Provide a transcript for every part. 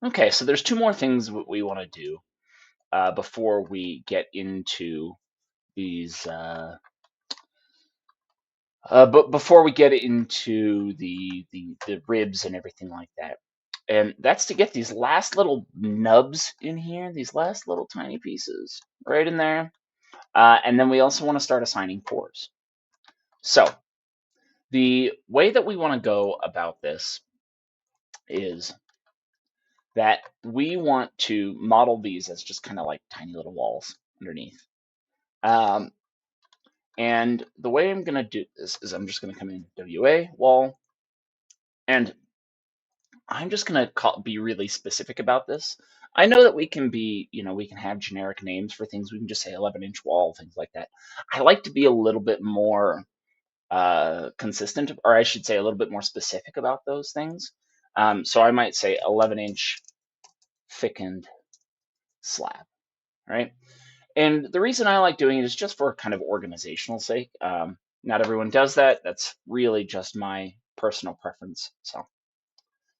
Okay, so there's two more things we want to do before we get into these. But before we get into the ribs and everything like that, and that's to get these last little nubs in here, these last little tiny pieces right in there, and then we also want to start assigning pores. So the way that we want to go about this is that we want to model these as just kind of like tiny little walls underneath. Um, and the way I'm going to do this is I'm just going to come in WA wall, and I'm just going to be really specific about this. I know that we can be, we can have generic names for things. We can just say 11-inch wall, things like that. I like to be a little bit more consistent, or I should say a little bit more specific about those things. So I might say 11-inch thickened slab, right? And the reason I like doing it is just for kind of organizational sake. Not everyone does that. That's really just my personal preference.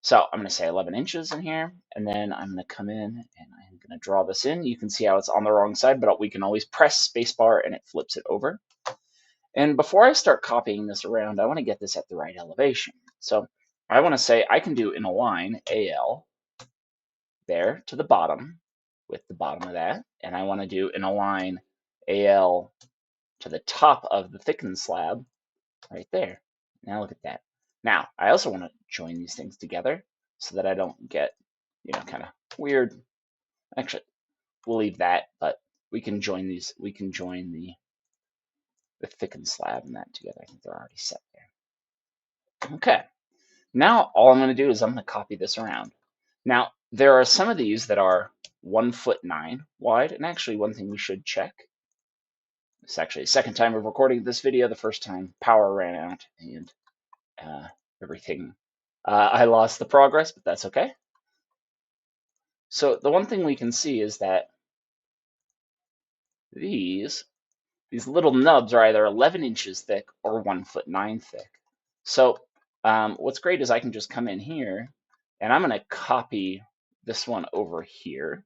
So I'm going to say 11 inches in here, and then I'm going to come in and I'm going to draw this in. You can see how it's on the wrong side, but we can always press spacebar and it flips it over. And before I start copying this around, I want to get this at the right elevation. So I want to say I can do in a line AL there to the bottom with the bottom of that, and I want to do in a line AL to the top of the thickened slab right there. Now look at that. Now, I also want to join these things together so that I don't get, kind of weird. Actually, we'll leave that, but we can join these. We can join the thickened slab and that together. I think they're already set there. Okay. Now all I'm going to do is I'm going to copy this around. Now, there are some of these that are 1'9" wide, and actually one thing we should check. It's actually the second time of recording this video. The first time power ran out and everything. I lost the progress, but that's okay. So the one thing we can see is that these little nubs are either 11 inches thick or 1'9" thick. So what's great is I can just come in here and I'm going to copy this one over here,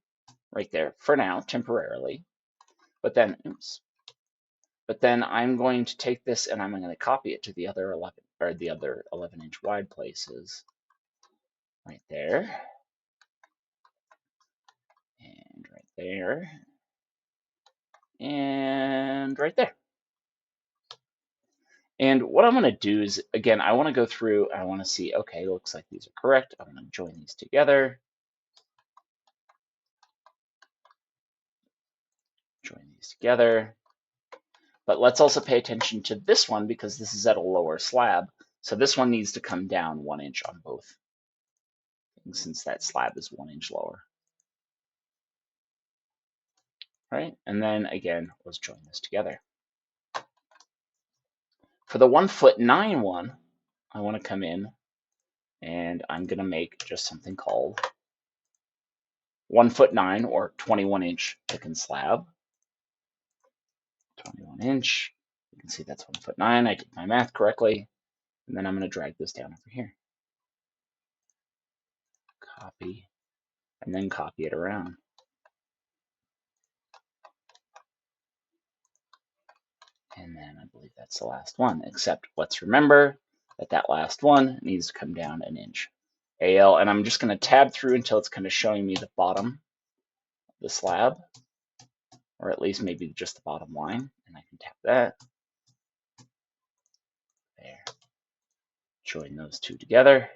right there for now, temporarily. But then, oops. But then I'm going to take this and I'm going to copy it to the other 11-inch wide places, right there, and right there, and right there. And what I'm going to do is, again, I want to go through and I want to see, okay, looks like these are correct. I'm going to join these together. Join these together. But let's also pay attention to this one because this is at a lower slab. So this one needs to come down 1 inch on both, since that slab is 1 inch lower. Right? And then again, let's join this together. For the 1'9" one, I want to come in and I'm going to make just something called 1'9" or 21-inch thickened slab. 21 inch. You can see that's 1'9". I did my math correctly. And then I'm going to drag this down over here. Copy, and then copy it around. And then I believe that's the last one, except let's remember that that last one needs to come down 1 inch. AL, and I'm just going to tab through until it's kind of showing me the bottom of the slab, or at least maybe just the bottom line, and I can tap that. There. Join those two together.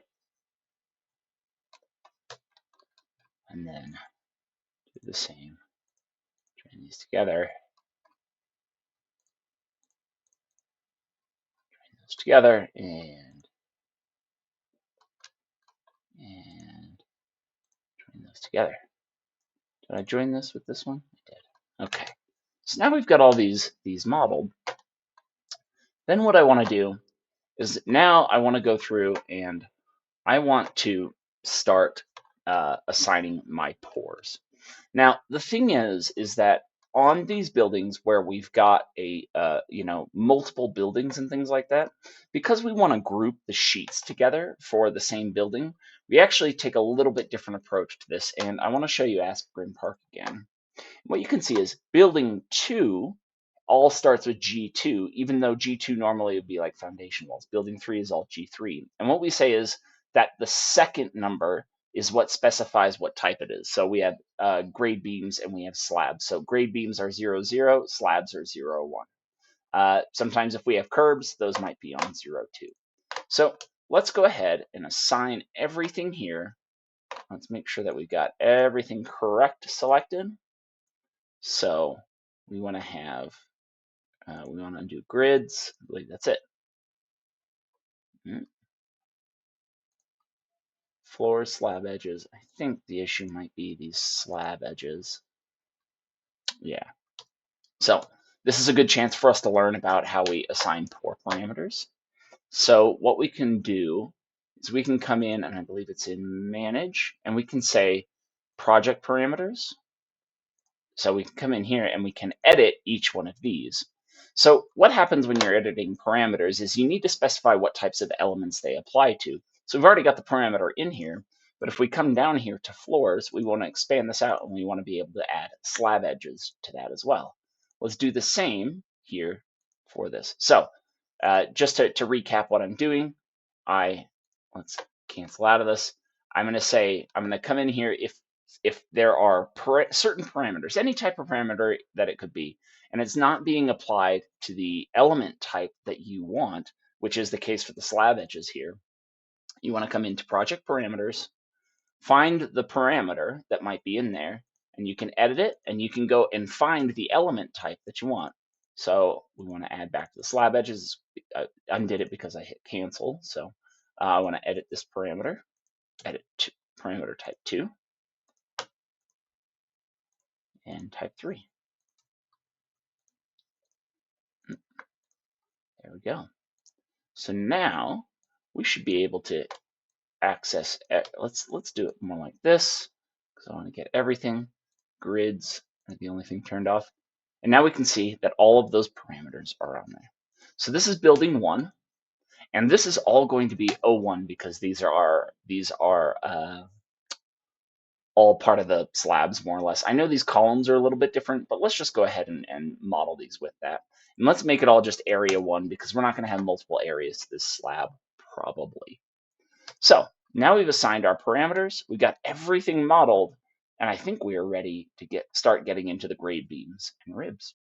And then do the same. Join these together. Join those together, and join those together. Did I join this with this one? I did. Okay. So now we've got all these modeled. Then what I want to do is now I want to go through and I want to start assigning my pores. Now the thing is that on these buildings where we've got a multiple buildings and things like that, because we want to group the sheets together for the same building, we actually take a little bit different approach to this, and I want to show you Aspirin Park again. What you can see is building 2 all starts with G2, even though G2 normally would be like foundation walls. Building 3 is all G3. And what we say is that the second number is what specifies what type it is. So we have grade beams and we have slabs. So grade beams are 0, 0, slabs are 0, 1. Sometimes if we have curbs, those might be on 0, 2. So let's go ahead and assign everything here. Let's make sure that we've got everything correct selected. So we want to have, we want to do grids. I believe that's it. Floors, slab edges. I think the issue might be these slab edges. Yeah. So this is a good chance for us to learn about how we assign pour parameters. So what we can do is we can come in, and I believe it's in manage, and we can say project parameters. So we can come in here and we can edit each one of these. So what happens when you're editing parameters is you need to specify what types of elements they apply to. So we've already got the parameter in here, but if we come down here to floors, we want to expand this out and we want to be able to add slab edges to that as well. Let's do the same here for this. So just to recap what I'm doing, let's cancel out of this. I'm going to come in here if there are certain parameters, any type of parameter that it could be, and it's not being applied to the element type that you want, which is the case for the slab edges here, you want to come into project parameters, find the parameter that might be in there, and you can edit it, and you can go and find the element type that you want. So we want to add back to the slab edges. I undid it because I hit cancel. So I want to edit this parameter, edit parameter type 2. And type 3. There we go. So now we should be able to access, let's do it more like this, because I want to get everything. Grids are the only thing turned off. And now we can see that all of those parameters are on there. So this is building 1, and this is all going to be O1 because these are all part of the slabs, more or less. I know these columns are a little bit different, but let's just go ahead and model these with that. And let's make it all just area 1 because we're not going to have multiple areas to this slab, probably. So now we've assigned our parameters. We've got everything modeled, and I think we are ready to start getting into the grade beams and ribs.